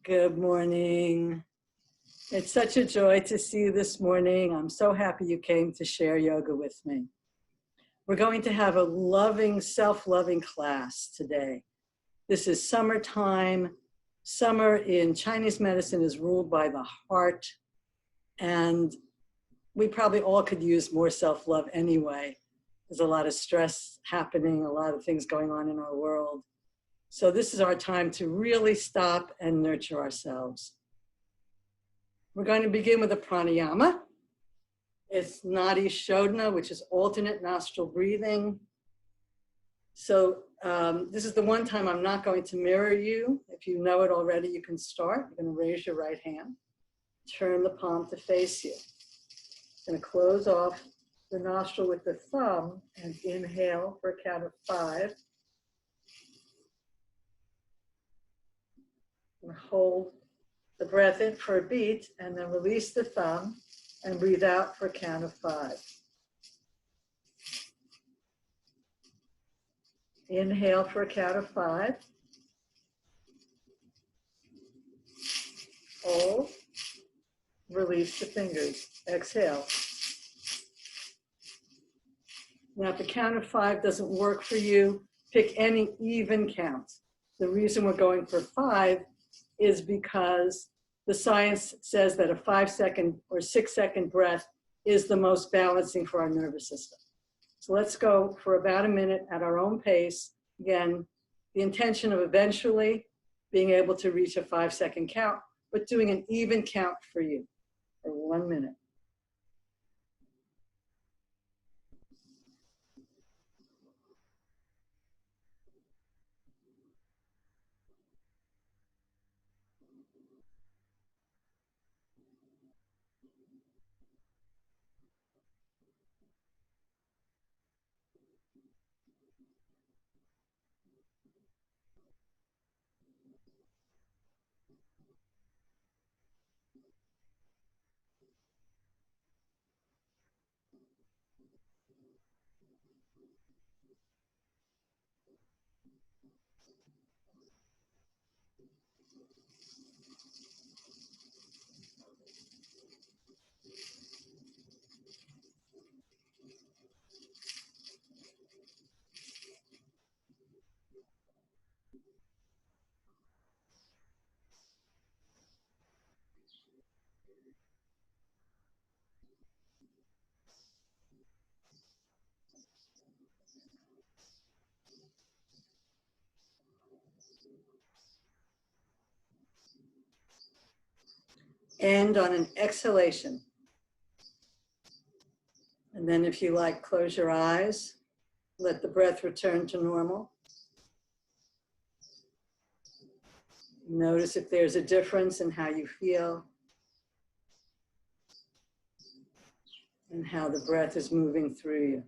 Good morning. It's such a joy to see you this morning. I'm so happy you came to share yoga with me. We're going to have a loving, self-loving class today. This is summertime. Summer in Chinese medicine is ruled by the heart, and we probably all could use more self-love anyway. There's a lot of stress happening, a lot of things going on in our world. So this is our time to really stop and nurture ourselves. We're going to begin with a pranayama. It's Nadi Shodhana, which is alternate nostril breathing. So this is the one time I'm not going to mirror you. If you know it already, you can start. You're going to raise your right hand. Turn the palm to face you. Going to close off the nostril with the thumb and inhale for a count of 5. And hold the breath in for a beat, and then release the thumb and breathe out for a count of 5. Inhale for a count of 5. Hold. Release the fingers. Exhale. Now, if the count of 5 doesn't work for you, pick any even count. The reason we're going for 5 is because the science says that a 5-second or 6-second breath is the most balancing for our nervous system. So let's go for about a minute at our own pace. Again, the intention of eventually being able to reach a 5-second count, but doing an even count for you for 1 minute. End on an exhalation. And then if you like, close your eyes. Let the breath return to normal. Notice if there's a difference in how you feel and how the breath is moving through you.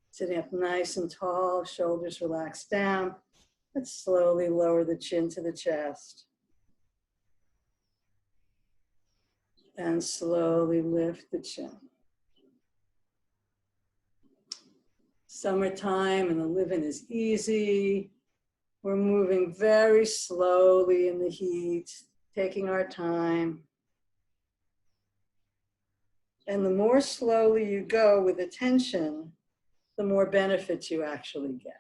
Sitting up nice and tall, shoulders relaxed down. Let's slowly lower the chin to the chest. And slowly lift the chin. Summertime and the living is easy. We're moving very slowly in the heat, taking our time. And the more slowly you go with attention, the more benefits you actually get.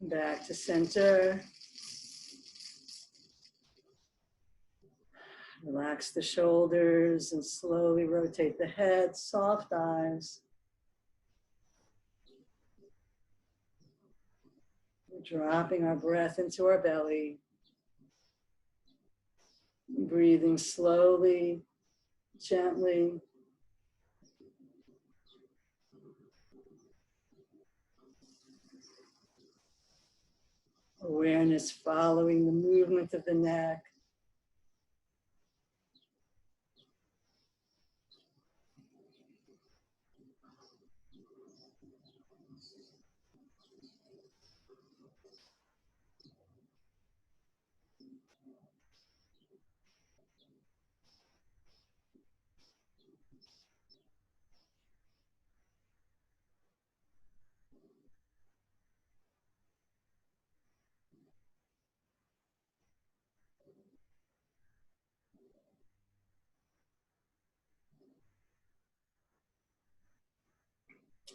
Back to center. Relax the shoulders and slowly rotate the head, soft eyes. We're dropping our breath into our belly. Breathing slowly, gently. Awareness following the movement of the neck.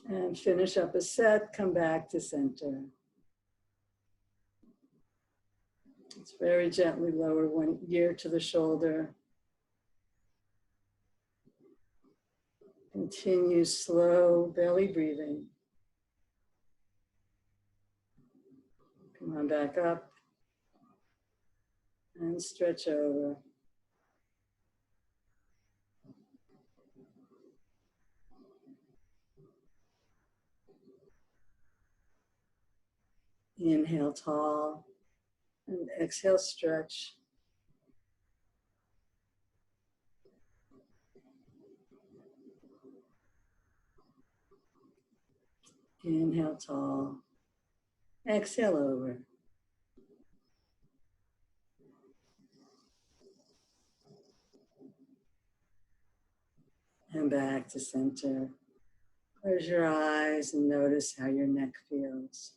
And finish up a set, come back to center. Let's very gently lower one ear to the shoulder. Continue slow belly breathing. Come on back up and stretch over. Inhale tall and exhale stretch. Inhale tall, exhale over. And back to center. Close your eyes and notice how your neck feels.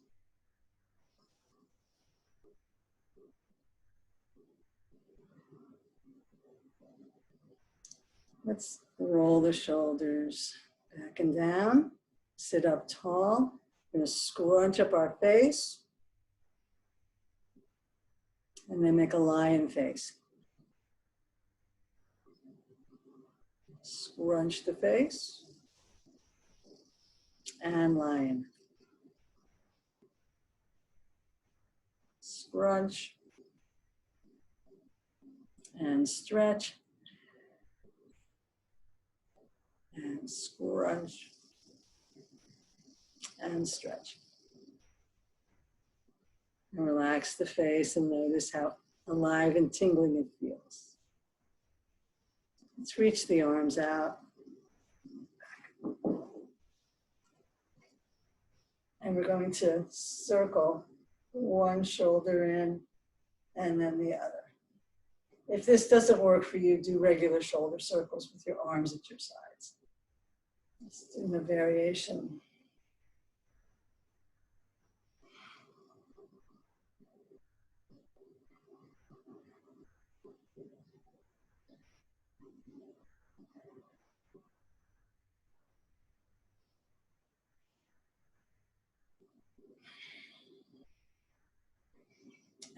Let's roll the shoulders back and down. Sit up tall. We're going to scrunch up our face. And then make a lion face. Scrunch the face. And lion. Scrunch. And stretch. And scrunch. And stretch. And relax the face and notice how alive and tingling it feels. Let's reach the arms out. And we're going to circle one shoulder in and then the other. If this doesn't work for you, do regular shoulder circles with your arms at your sides. Let's do a variation.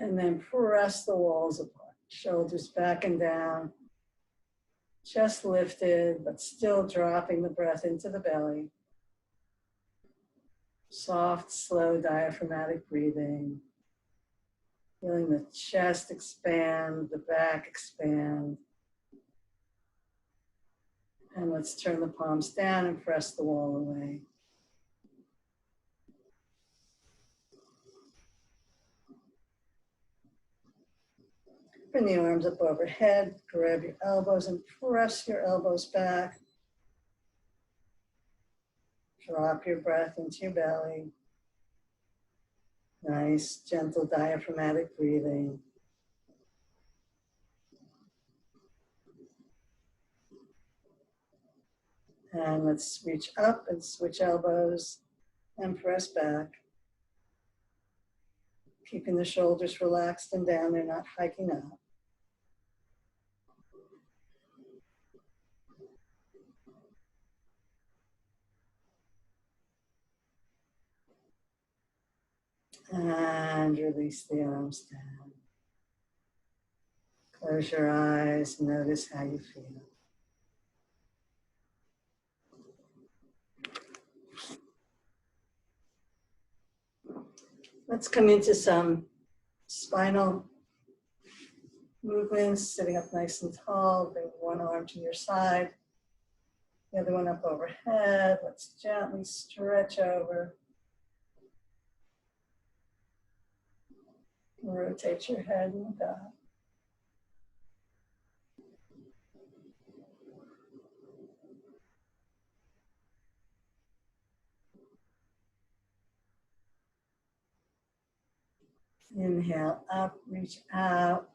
And then press the walls apart. Shoulders back and down. Chest lifted, but still dropping the breath into the belly. Soft, slow diaphragmatic breathing. Feeling the chest expand, the back expand. And let's turn the palms down and press the wall away. Bring the arms up overhead, grab your elbows and press your elbows back. Drop your breath into your belly. Nice, gentle diaphragmatic breathing. And let's reach up and switch elbows and press back. Keeping the shoulders relaxed and down, they're not hiking up. And release the arms down. Close your eyes, notice how you feel. Let's come into some spinal movements, sitting up nice and tall. Bring one arm to your side, the other one up overhead. Let's gently stretch over. Rotate your head and back. Inhale up, reach out,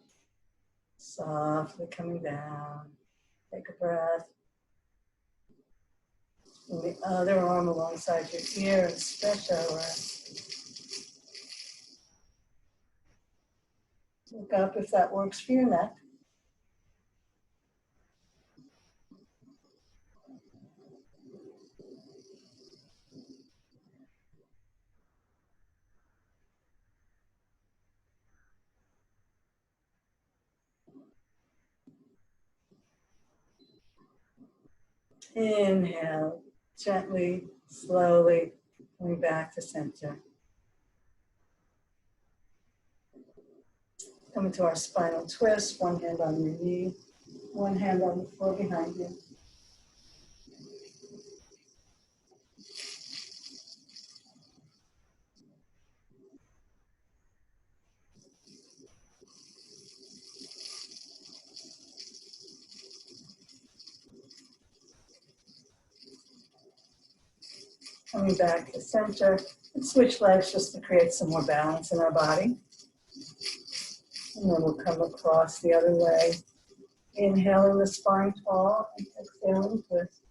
softly coming down. Take a breath. And the other arm alongside your ear and stretch over. Look up if that works for your neck. Inhale, gently, slowly, coming back to center. Coming to our spinal twist, one hand on your knee, one hand on the floor behind you. Coming back to center, and switch legs just to create some more balance in our body. And then we'll come across the other way. Inhaling the spine tall and exhaling twist.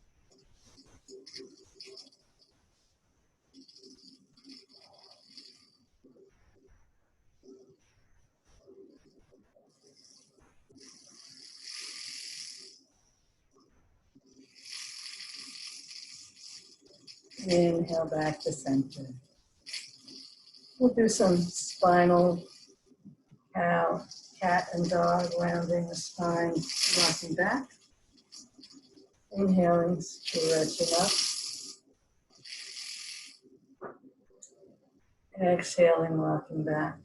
Inhale back to center. We'll do some spinal cow, cat and dog, rounding the spine, rocking back. Inhaling, stretching up. Exhaling, rocking back.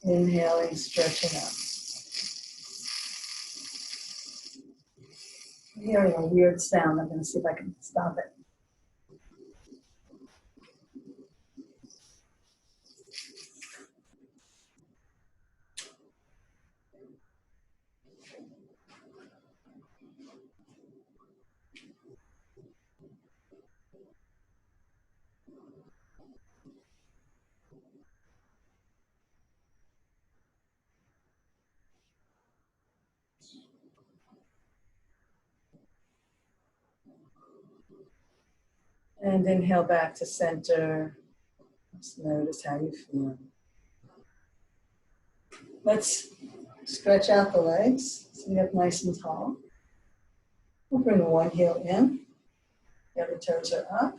Inhaling, stretching up. I'm hearing a weird sound. I'm going to see if I can stop it. And inhale back to center. Just notice how you feel. Let's stretch out the legs, sit up nice and tall. We'll bring one heel in, the other toes are up.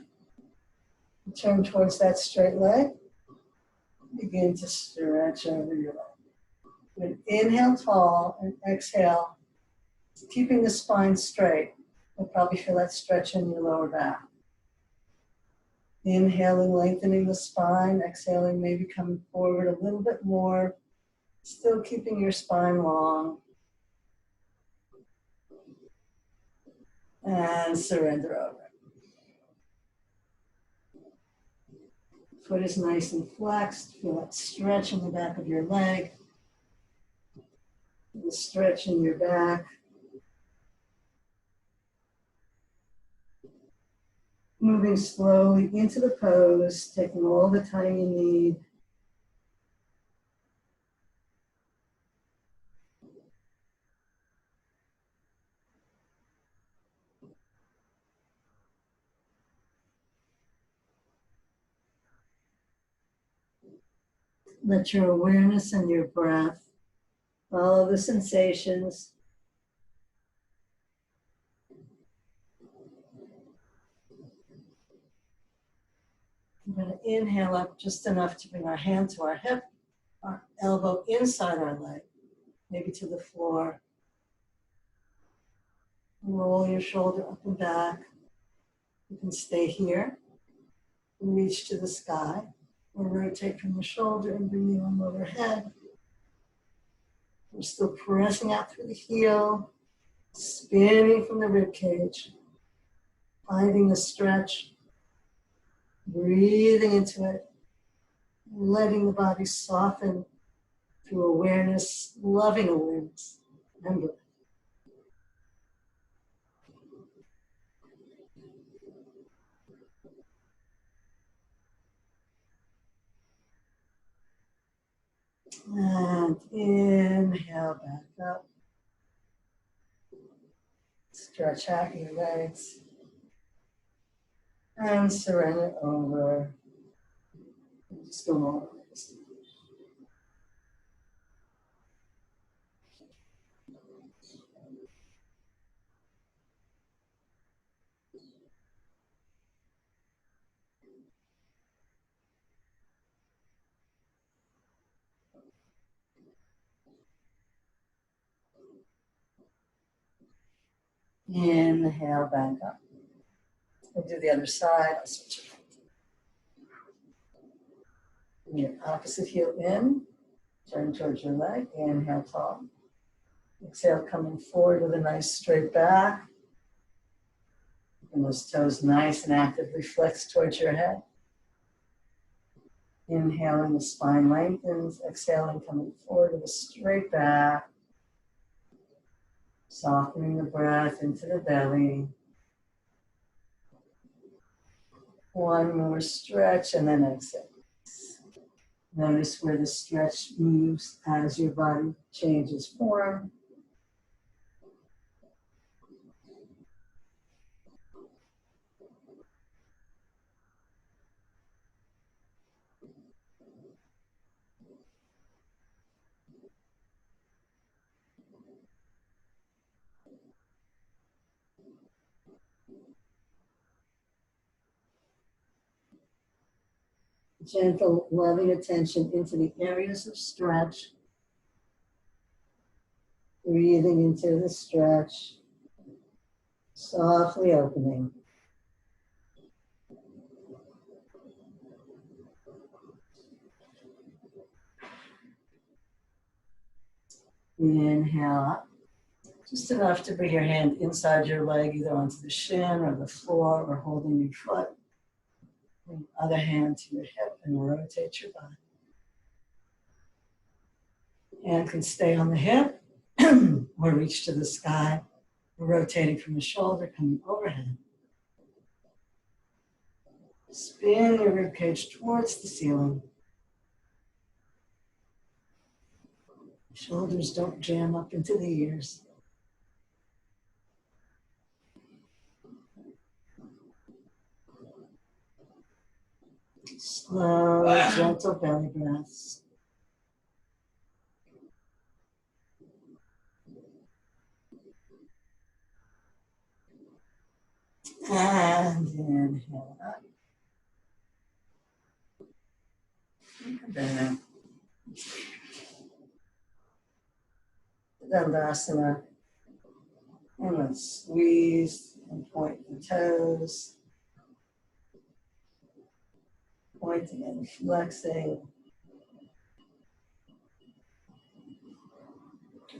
Turn towards that straight leg. Begin to stretch over your leg. Inhale tall and exhale, keeping the spine straight. You'll probably feel that stretch in your lower back. Inhaling, lengthening the spine. Exhaling, maybe coming forward a little bit more. Still keeping your spine long. And surrender over. Foot is nice and flexed. Feel that stretch in the back of your leg. The stretch in your back. Moving slowly into the pose, taking all the time you need. Let your awareness and your breath follow the sensations. I'm going to inhale up just enough to bring our hand to our hip, our elbow inside our leg, maybe to the floor. Roll your shoulder up and back. You can stay here and reach to the sky, or rotate from the shoulder and bring the arm overhead. We're still pressing out through the heel, spinning from the rib cage, finding the stretch, breathing into it, letting the body soften through awareness, loving awareness. Remember. And inhale back up. Stretch out your legs. And surrender over. Just go more. Inhale back up. We'll do the other side. I'll switch it. Bring your opposite heel in. Turn towards your leg. Inhale tall. Exhale, coming forward with a nice straight back. And those toes nice and actively flex towards your head. Inhaling, the spine lengthens. Exhaling, coming forward with a straight back. Softening the breath into the belly. One more stretch and then exhale. Notice where the stretch moves as your body changes form. Gentle, loving attention into the areas of stretch. Breathing into the stretch. Softly opening. Inhale up. Just enough to bring your hand inside your leg, either onto the shin or the floor, or holding your foot. Bring the other hand to your hip and rotate your body. Hand can stay on the hip or reach to the sky. Rotating from the shoulder, coming overhead. Spin your ribcage towards the ceiling. Shoulders don't jam up into the ears. Slow, gentle belly breaths. And inhale up. And then Dandasana. And let's squeeze and point the toes. Pointing and flexing.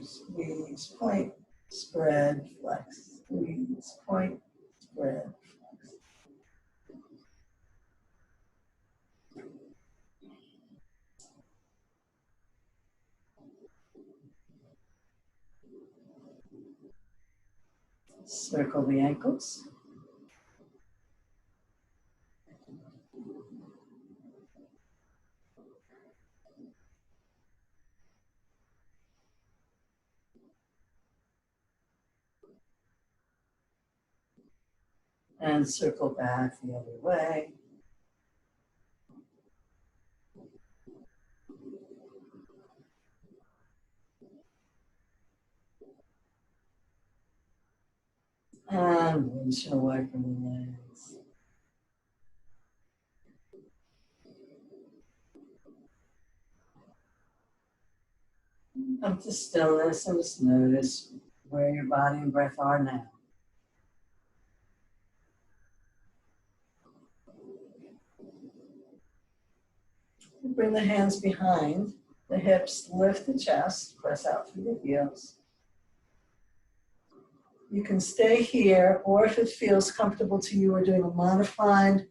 Squeeze, point, spread, flex. Squeeze, point, spread, flex. Circle the ankles. And circle back the other way. And windshield wiper the legs. Come to stillness and just notice where your body and breath are now. Bring the hands behind the hips, lift the chest, press out through the heels. You can stay here, or if it feels comfortable to you, we're doing a modified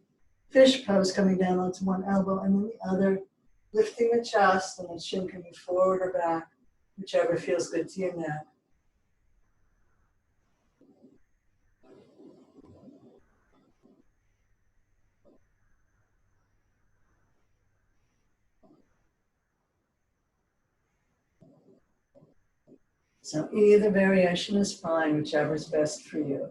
fish pose, coming down onto one elbow and then the other, lifting the chest, and the chin can be forward or back, whichever feels good to your neck. So either variation is fine, whichever is best for you.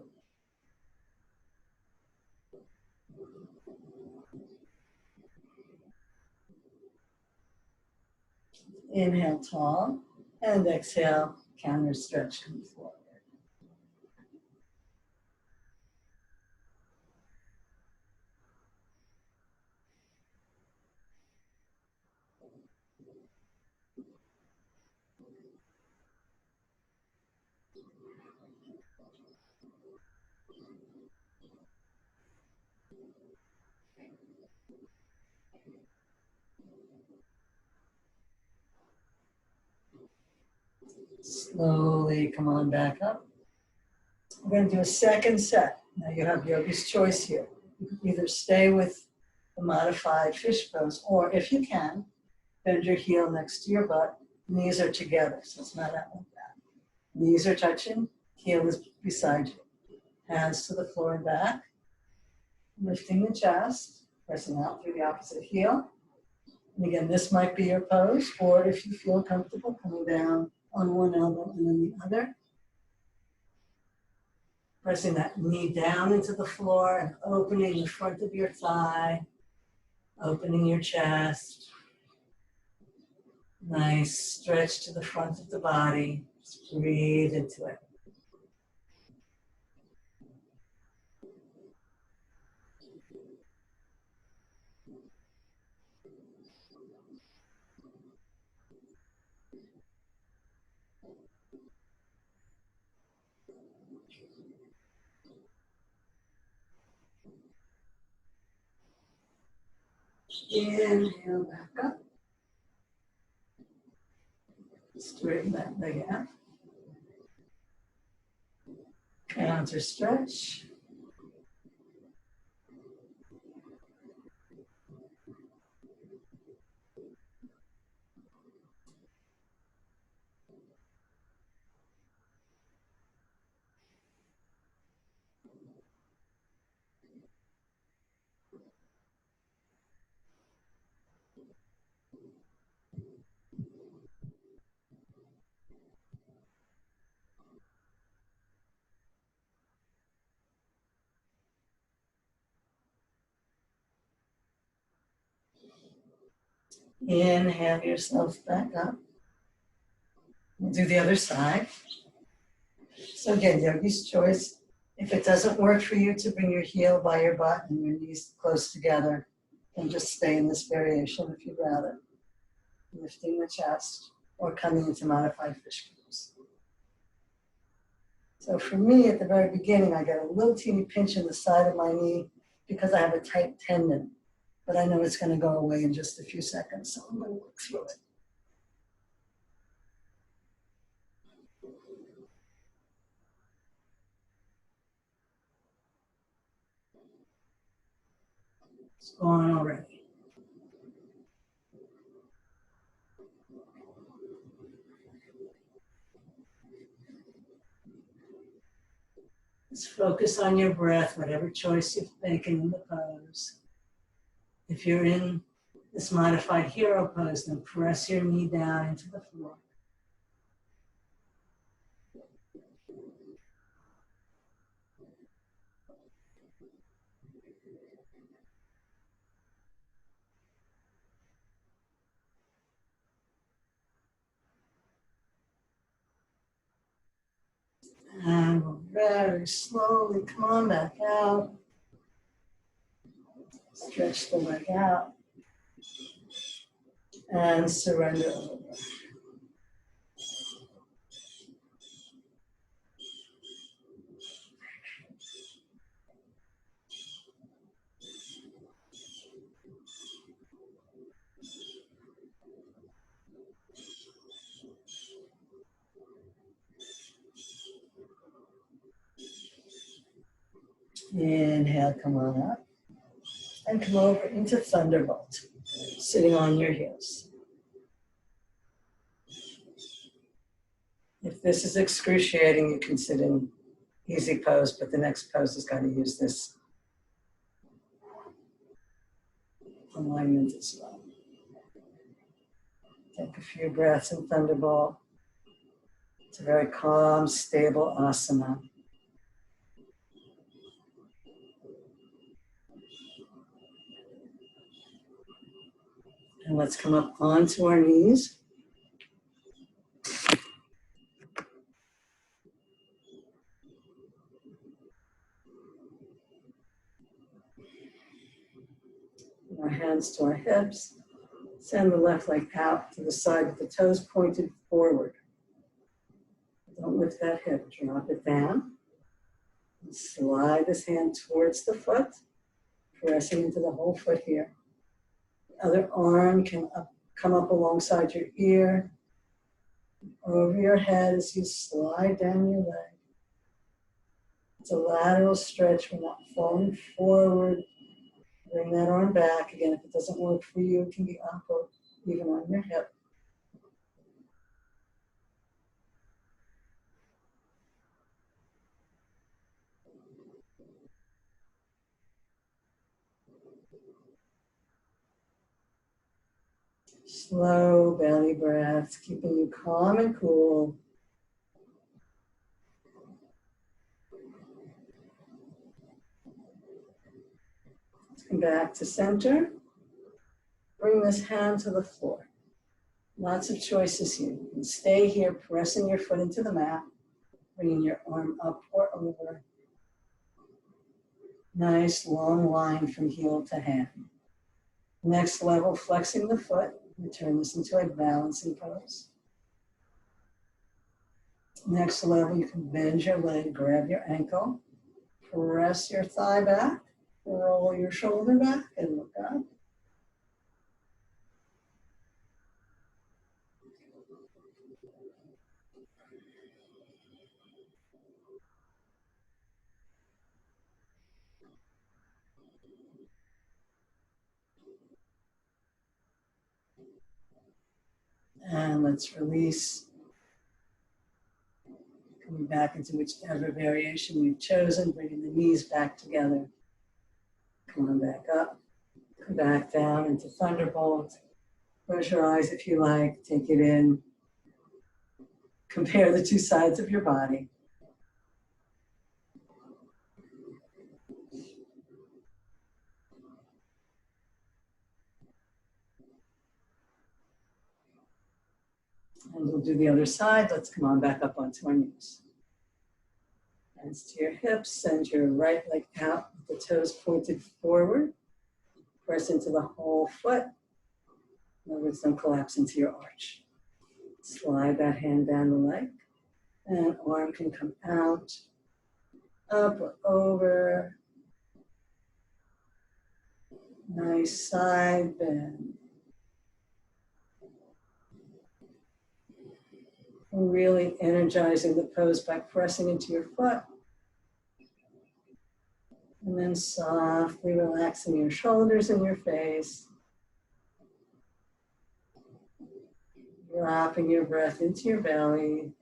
Inhale tall, and exhale, counter stretch, come forward. Slowly come on back up. We're going to do a second set. Now you have yogi's choice here. You can either stay with the modified fish pose, or if you can, bend your heel next to your butt. Knees are together, so it's not out like that. Knees are touching, heel is beside you. Hands to the floor and back. Lifting the chest, pressing out through the opposite heel. And again, this might be your pose, or if you feel comfortable, coming down on one elbow and then the other. Pressing that knee down into the floor and opening the front of your thigh, opening your chest. Nice stretch to the front of the body. Just breathe into it. Inhale back up. Straighten that leg out. Counter stretch. Inhale yourself back up. We'll do the other side. So again, yogi's choice. If it doesn't work for you to bring your heel by your butt and your knees close together, then just stay in this variation if you'd rather. Lifting the chest or coming into modified fish pose. So for me, at the very beginning, I get a little teeny pinch in the side of my knee because I have a tight tendon. But I know it's going to go away in just a few seconds, so I'm going to work through it. It's gone already. Just focus on your breath, whatever choice you've taken in the pose. If you're in this modified hero pose, then press your knee down into the floor. And we'll very slowly come on back out. Stretch the leg out. And surrender over. Inhale, come on up. And come over into Thunderbolt. sitting on your heels. If this is excruciating, you can sit in easy pose, but the next pose has got to use this alignment as well. Take a few breaths in Thunderbolt. It's a very calm, stable asana. And let's come up onto our knees. Our hands to our hips. Send the left leg out to the side with the toes pointed forward. Don't lift that hip, drop it down. And slide this hand towards the foot, pressing into the whole foot here. The other arm can come up alongside your ear, over your head as you slide down your leg. It's a lateral stretch. We're not falling forward. Bring that arm back. Again, if it doesn't work for you, it can be up or even on your hip. Slow belly breaths, keeping you calm and cool. Let's come back to center. Bring this hand to the floor. Lots of choices here. You can stay here, pressing your foot into the mat, bringing your arm up or over. Nice long line from heel to hand. Next level, flexing the foot. We turn this into a balancing pose. Next level, you can bend your leg, grab your ankle, press your thigh back, roll your shoulder back, and look up. And let's release. Coming back into whichever variation you've chosen, bringing the knees back together. Come on back up. Come back down into Thunderbolt. Close your eyes if you like. Take it in. Compare the two sides of your body. And we'll do the other side. Let's come on back up onto our knees. Hands to your hips. Send your right leg out with the toes pointed forward. Press into the whole foot. In other words, don't collapse into your arch. Slide that hand down the leg. And arm can come out, up or over. Nice side bend. Really energizing the pose by pressing into your foot. And then softly relaxing your shoulders and your face. Dropping your breath into your belly.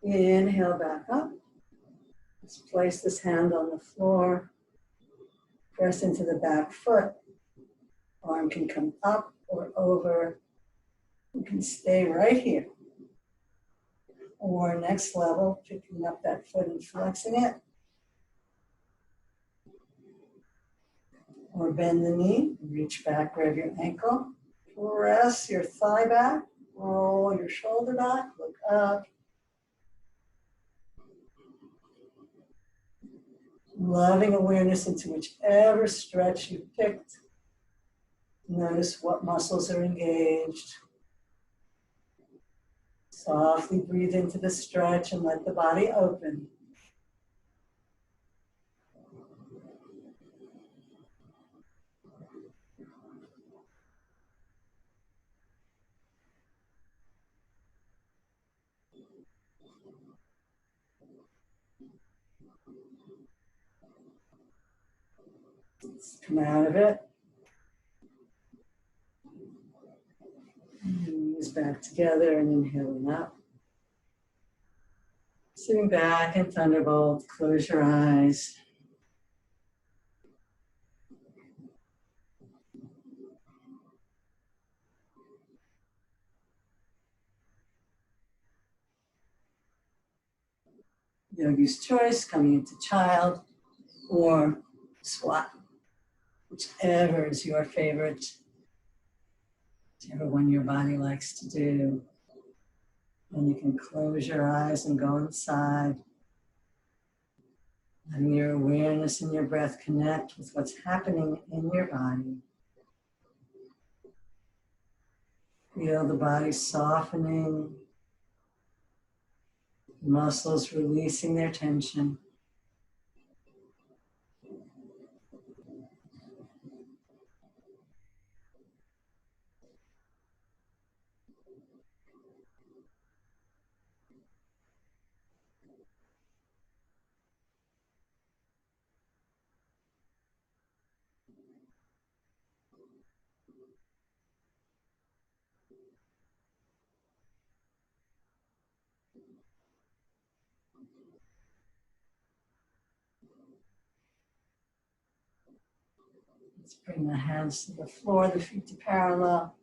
Inhale back up. Let's place this hand on the floor. Press into the back foot. Arm can come up or over. You can stay right here. Or next level, picking up that foot and flexing it. Or bend the knee, reach back, grab your ankle. Press your thigh back, roll your shoulder back, look up. Loving awareness into whichever stretch you picked. Notice what muscles are engaged. Softly breathe into the stretch and let the body open. Let's come out of it. Knees back together and inhaling up. Sitting back in Thunderbolt, close your eyes. Yogi's choice, coming into child or squat, whichever is your favorite, whichever one your body likes to do. And you can close your eyes and go inside, letting your awareness and your breath connect with what's happening in your body. Feel the body softening, muscles releasing their tension. Let's bring the hands to the floor, the feet to parallel.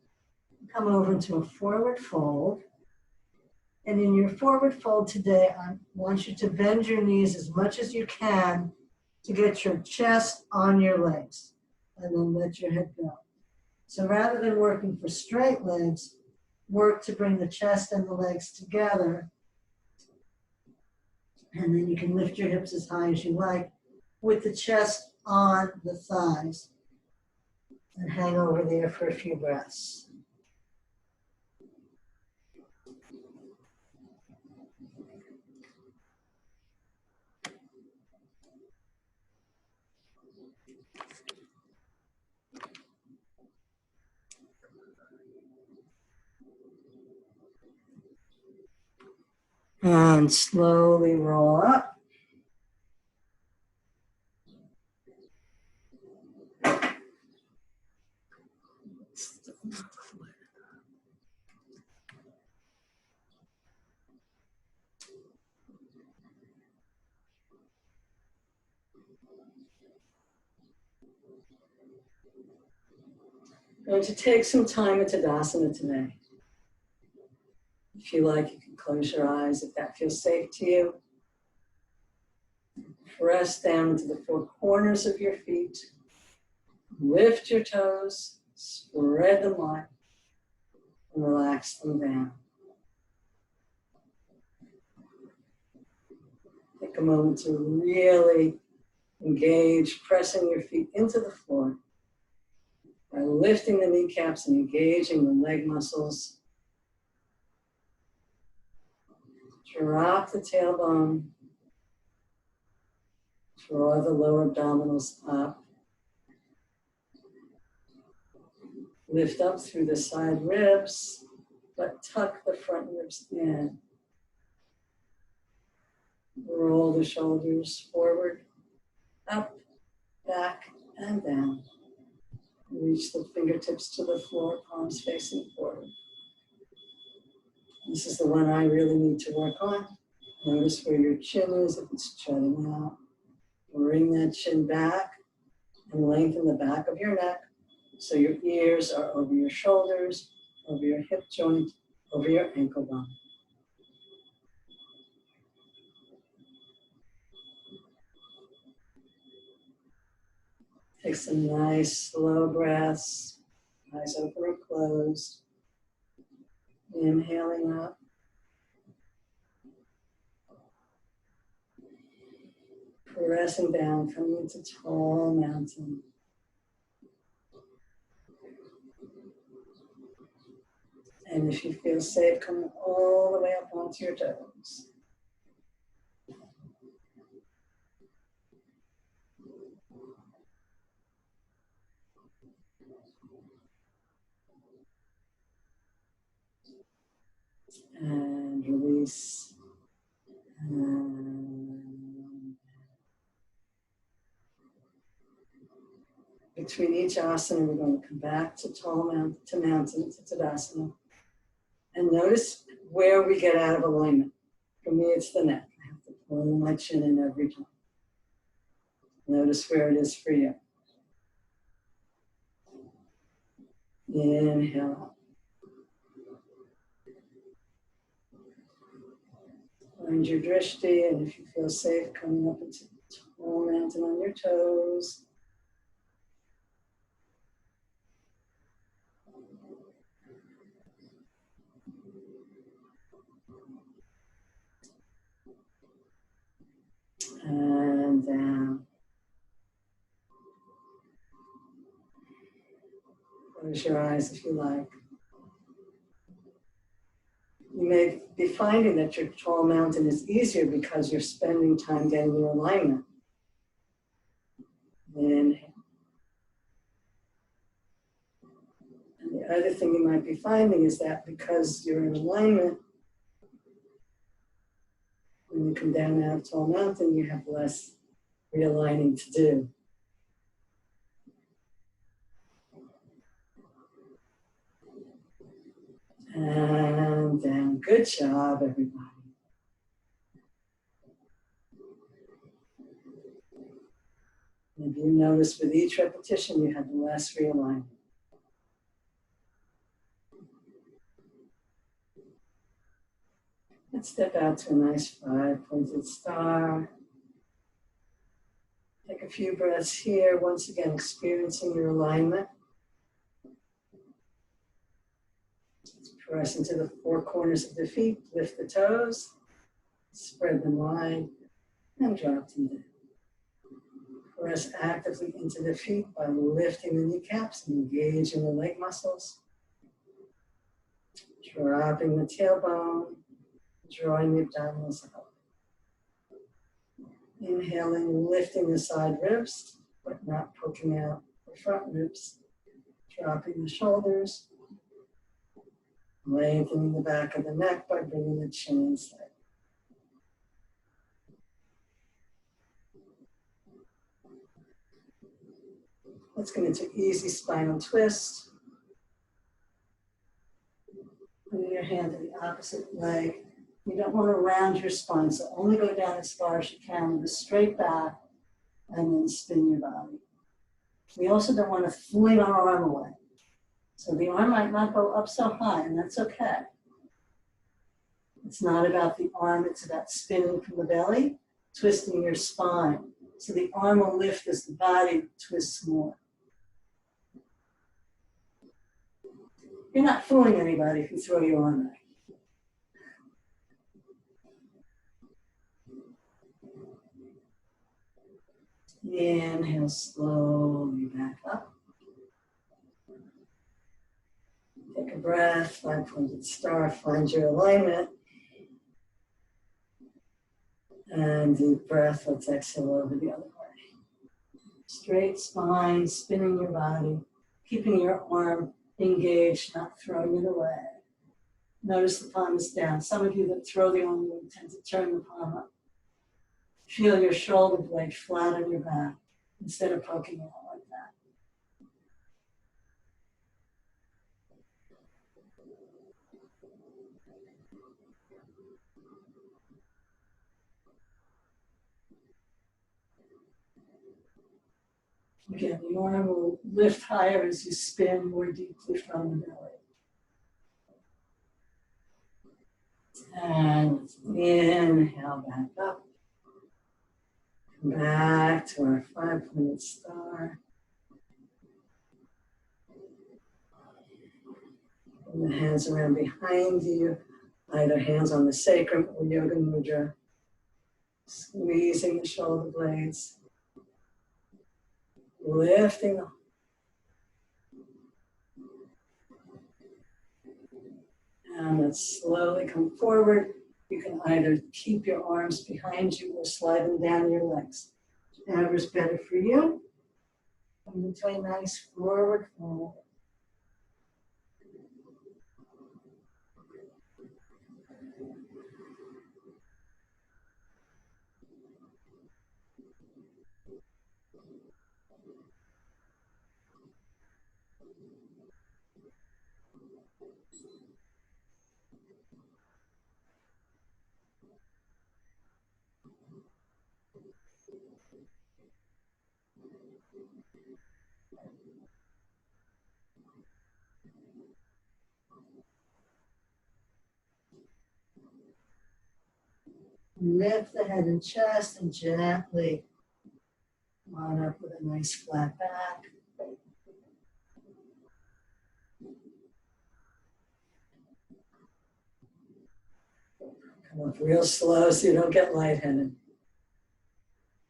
Come over into a forward fold. And in your forward fold today, I want you to bend your knees as much as you can to get your chest on your legs. And then let your head go. So rather than working for straight legs, work to bring the chest and the legs together. And then you can lift your hips as high as you like with the chest on the thighs. And hang over there for a few breaths. And slowly roll up. Going to take some time at Tadasana today. If you like, you can close your eyes if that feels safe to you. Press down into the four corners of your feet. Lift your toes, spread them wide, and relax them down. Take a moment to really engage, pressing your feet into the floor by lifting the kneecaps and engaging the leg muscles. Drop the tailbone. Draw the lower abdominals up. Lift up through the side ribs, but tuck the front ribs in. Roll the shoulders forward, up, back, and down. Reach the fingertips to the floor, palms facing forward. This is the one I really need to work on. Notice where your chin is, if it's jutting out. Bring that chin back and lengthen the back of your neck so your ears are over your shoulders, over your hip joint, over your ankle bone. Take some nice slow breaths, eyes open or closed. Inhaling up. Pressing down, coming into tall mountain. And if you feel safe, coming all the way up onto your toes. And release. And Between each asana, we're going to come back to mountain, to Tadasana. And notice where we get out of alignment. For me, it's the neck. I have to pull my chin in every time. Notice where it is for you. Inhale. Find your drishti, and if you feel safe, coming up into tall mountain on your toes. And down. Close your eyes if you like. You may be finding that your tall mountain is easier because you're spending time getting your alignment. Inhale. And the other thing you might be finding is that because you're in alignment, when you come down out of tall mountain, you have less realigning to do. And down. Good job, everybody. Maybe you notice with each repetition you have less realignment. Let's step out to a nice 5-pointed star. Take a few breaths here, once again experiencing your alignment. Let's press into the four corners of the feet, lift the toes, spread them wide, and drop them down. Press actively into the feet by lifting the kneecaps and engaging the leg muscles. Dropping the tailbone, drawing the abdominals up. Inhaling, lifting the side ribs, but not poking out the front ribs. Dropping the shoulders. Lengthening the back of the neck by bringing the chin inside. Let's get into easy spinal twist. Putting your hand to the opposite leg. You don't want to round your spine, so only go down as far as you can with a straight back and then spin your body. We also don't want to fling our arm away. So the arm might not go up so high, and that's okay. It's not about the arm, it's about spinning from the belly, twisting your spine. So the arm will lift as the body twists more. You're not fooling anybody if you throw your arm back. Inhale slowly back up. Take a breath, 5-pointed star, find your alignment. And deep breath, let's exhale over the other way. Straight spine, spinning your body, keeping your arm engaged, not throwing it away. Notice the palm is down. Some of you that throw the arm will tend to turn the palm up. Feel your shoulder blade flat on your back instead of poking out like that. Again, the arm will lift higher as you spin more deeply from the belly. And inhale back up. Come back to our 5-pointed star. Bring the hands around behind you, either hands on the sacrum or yoga mudra. Squeezing the shoulder blades. Lifting up. And let's slowly come forward. You can either keep your arms behind you or slide them down your legs. Whatever's better for you. Come into a nice forward fold. Lift the head and chest and gently on up with a nice flat back. Come up real slow so you don't get lightheaded.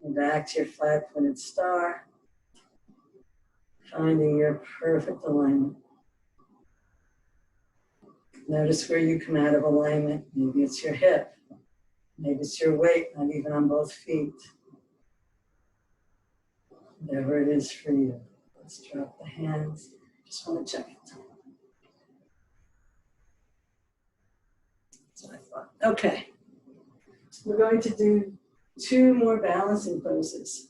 And back to your flat-footed star. Finding your perfect alignment. Notice where you come out of alignment. Maybe it's your hip. Maybe it's your weight, not even on both feet. Whatever it is for you. Let's drop the hands. Just want to check it. That's what I thought. Okay. So we're going to do 2 more balancing poses.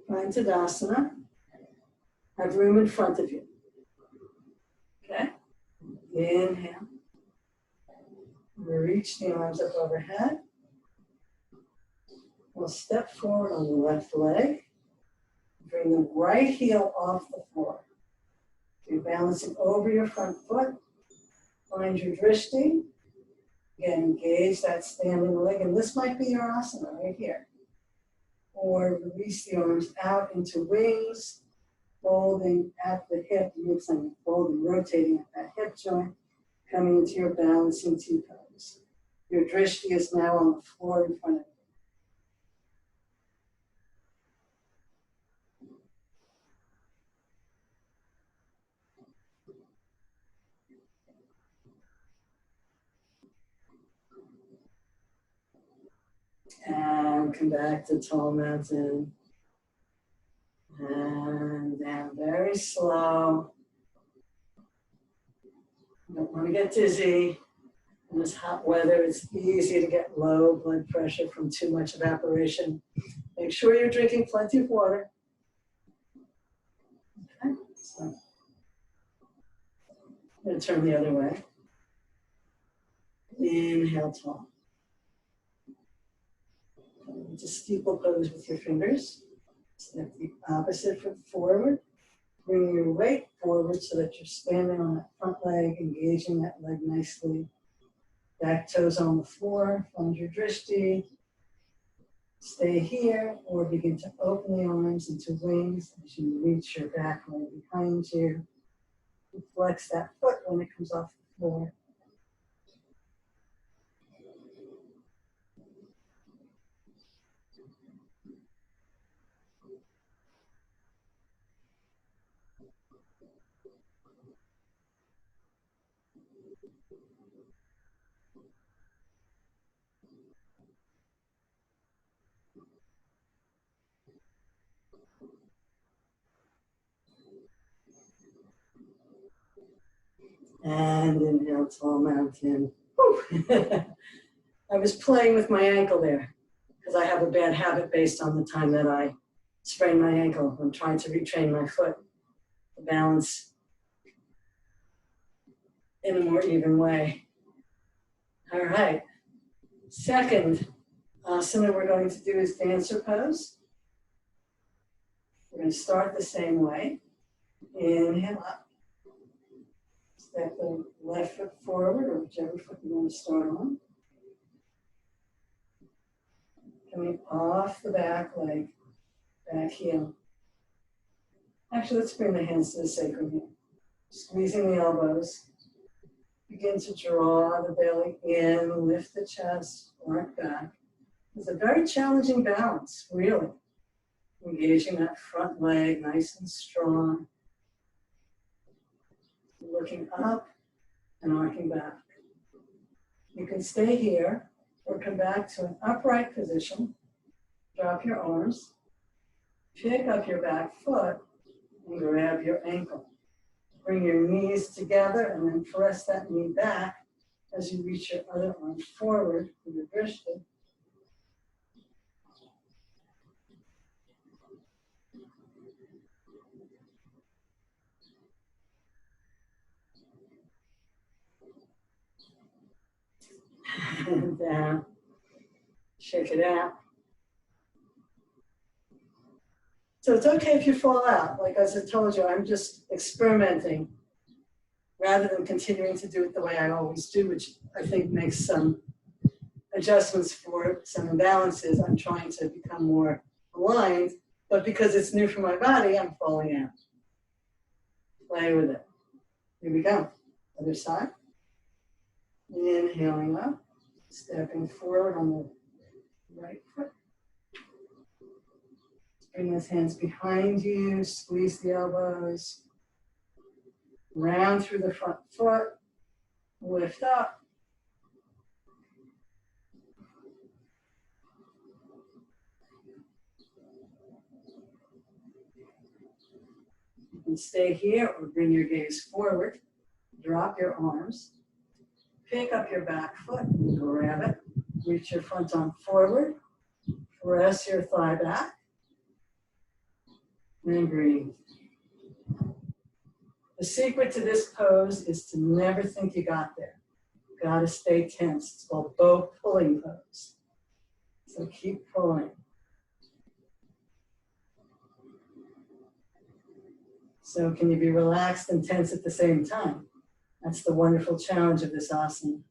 Find Tadasana. Have room in front of you. Okay? Inhale. Reach the arms up overhead. We'll step forward on the left leg. Bring the right heel off the floor. You're balancing over your front foot. Find your drishti. Again, engage that standing leg. And this might be your asana right here. Or release the arms out into wings, folding at the hip, mixing, folding, rotating at that hip joint, coming into your balancing T-pose. Your drishti is now on the floor in front of you. And come back to tall mountain. And down very slow. You don't want to get dizzy. In this hot weather, it's easy to get low blood pressure from too much evaporation. Make sure you're drinking plenty of water. Okay, so I'm going to turn the other way. Inhale tall. Come into steeple pose with your fingers. Step the opposite foot forward. Bring your weight forward so that you're standing on that front leg, engaging that leg nicely. Back toes on the floor, find your drishti. Stay here or begin to open the arms into wings as you reach your back leg behind you. Flex that foot when it comes off the floor. And inhale, tall mountain. I was playing with my ankle there because I have a bad habit based on the time that I sprain my ankle. I'm trying to retrain my foot to balance in a more even way. All right. Second asana we're going to do is dancer pose. We're going to start the same way. Inhale up. Step the left foot forward, or whichever foot you want to start on. Coming off the back leg, back heel. Actually, let's bring the hands to the sacrum here. Squeezing the elbows. Begin to draw the belly in, lift the chest, arc back. It's a very challenging balance, really. Engaging that front leg nice and strong. Looking up and arcing back. You can stay here or come back to an upright position. Drop your arms. Pick up your back foot and grab your ankle. Bring your knees together and then press that knee back as you reach your other arm forward for your drishti. And down. Shake it out. So it's okay if you fall out. Like as I told you, I'm just experimenting rather than continuing to do it the way I always do, which I think makes some adjustments for some imbalances. I'm trying to become more aligned, but because it's new for my body, I'm falling out. Play with it. Here we go. Other side. Inhaling up, stepping forward on the right foot. Bring those hands behind you, squeeze the elbows. Round through the front foot, lift up. You can stay here or bring your gaze forward. Drop your arms. Pick up your back foot and grab it. Reach your front arm forward. Press your thigh back. And breathe. The secret to this pose is to never think you got there. You gotta stay tense. It's called bow pulling pose. So keep pulling. So can you be relaxed and tense at the same time? That's the wonderful challenge of this asana.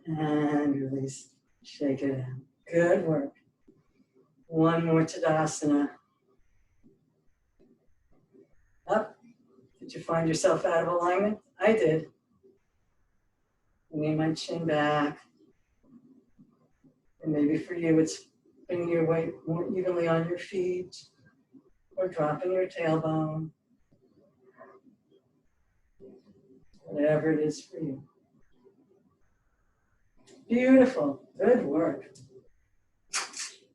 And release. Shake it out. Good work. One more Tadasana. Up. Did you find yourself out of alignment? I did. Bringing my chin back. And maybe for you, it's bringing your weight more evenly on your feet or dropping your tailbone. Whatever it is for you. Beautiful. Good work.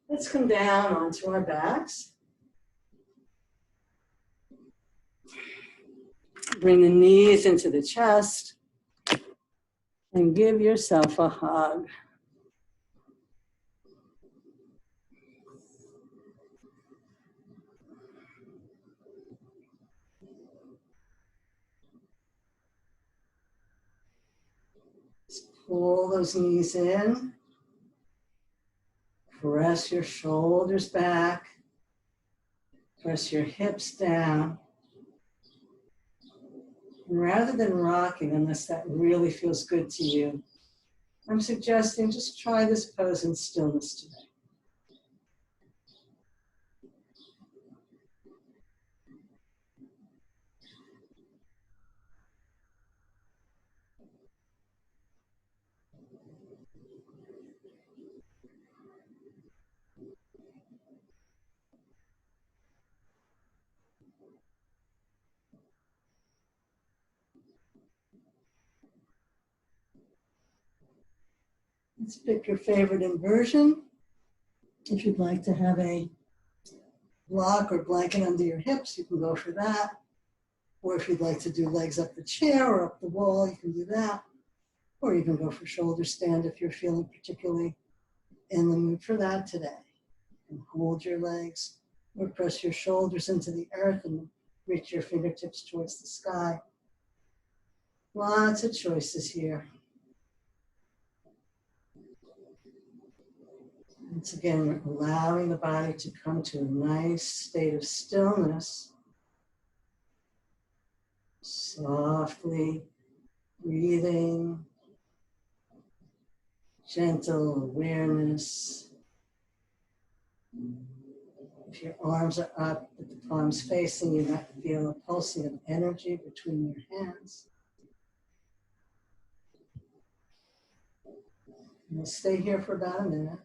Let's come down onto our backs. Bring the knees into the chest and give yourself a hug. Just pull those knees in. Press your shoulders back. Press your hips down. And rather than rocking, unless that really feels good to you, I'm suggesting just try this pose in stillness today. Let's pick your favorite inversion. If you'd like to have a block or blanket under your hips, you can go for that. Or if you'd like to do legs up the chair or up the wall, you can do that. Or you can go for shoulder stand if you're feeling particularly in the mood for that today. And hold your legs or press your shoulders into the earth and reach your fingertips towards the sky. Lots of choices here. Once again, we're allowing the body to come to a nice state of stillness. Softly breathing, gentle awareness. If your arms are up with the palms facing, you might feel a pulsing of energy between your hands. And we'll stay here for about a minute.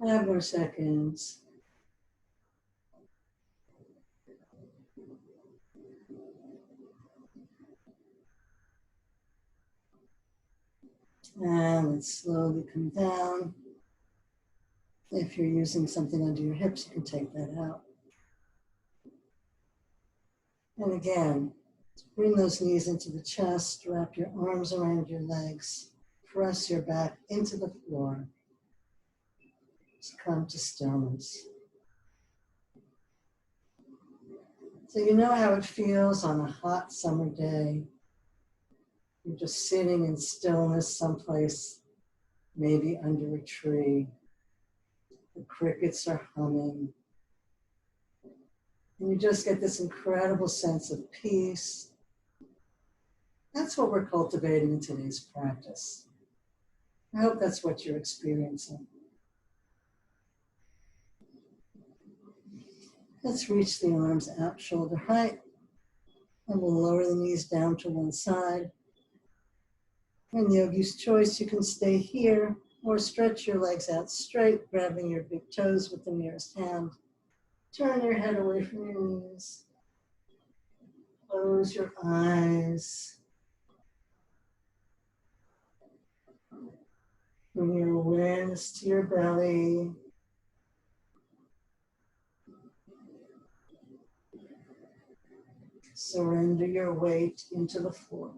5 more seconds. And let's slowly come down. If you're using something under your hips, you can take that out. And again, bring those knees into the chest, wrap your arms around your legs, press your back into the floor. Just come to stillness. So you know how it feels on a hot summer day. You're just sitting in stillness someplace, maybe under a tree. The crickets are humming. And you just get this incredible sense of peace. That's what we're cultivating in today's practice. I hope that's what you're experiencing. Let's reach the arms out shoulder height. And we'll lower the knees down to one side. In yogi's choice, you can stay here or stretch your legs out straight, grabbing your big toes with the nearest hand. Turn your head away from your knees. Close your eyes. Bring your awareness to your belly. Surrender your weight into the floor.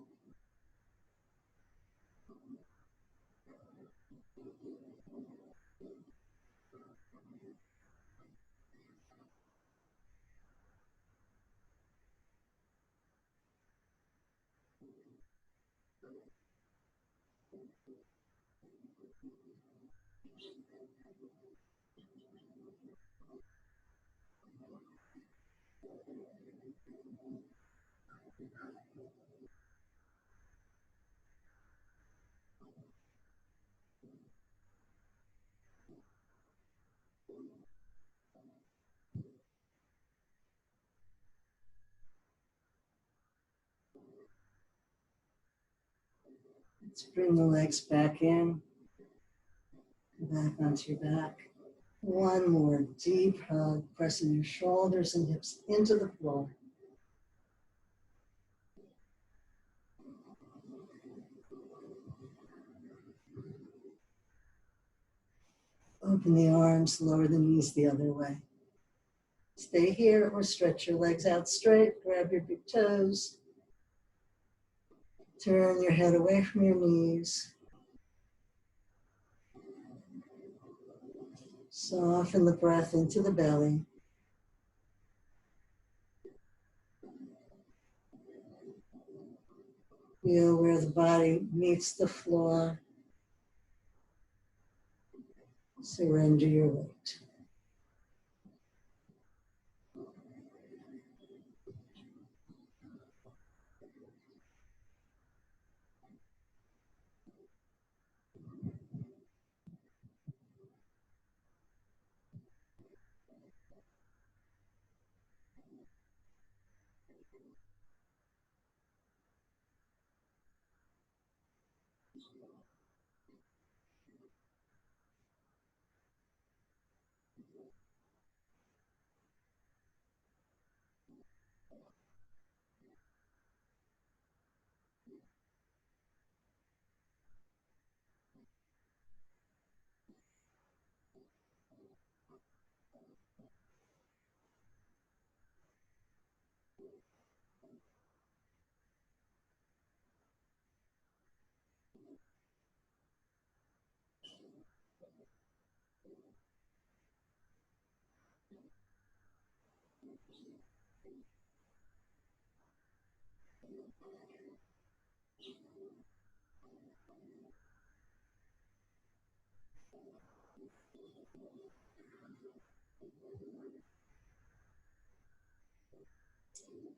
Let's bring the legs back in, back onto your back. One more deep hug, pressing your shoulders and hips into the floor. Open the arms, lower the knees the other way. Stay here or stretch your legs out straight, grab your big toes. Turn your head away from your knees. Soften the breath into the belly. Feel where the body meets the floor. Surrender your weight.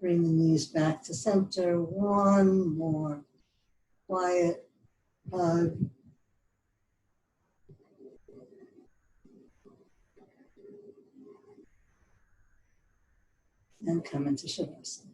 Bring the knees back to center. One more quiet hug. And come into Shavasana.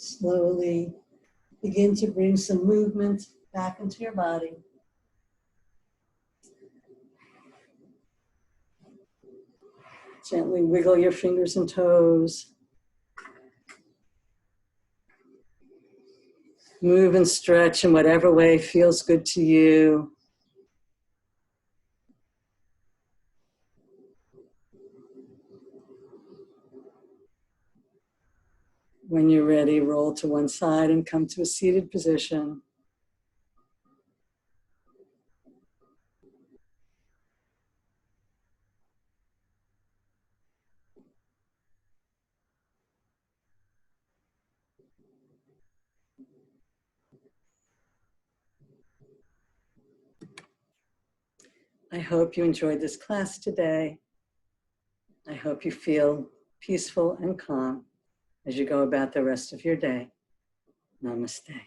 Slowly begin to bring some movement back into your body. Gently wiggle your fingers and toes. Move and stretch in whatever way feels good to you. When you're ready, roll to one side and come to a seated position. I hope you enjoyed this class today. I hope you feel peaceful and calm as you go about the rest of your day. Namaste.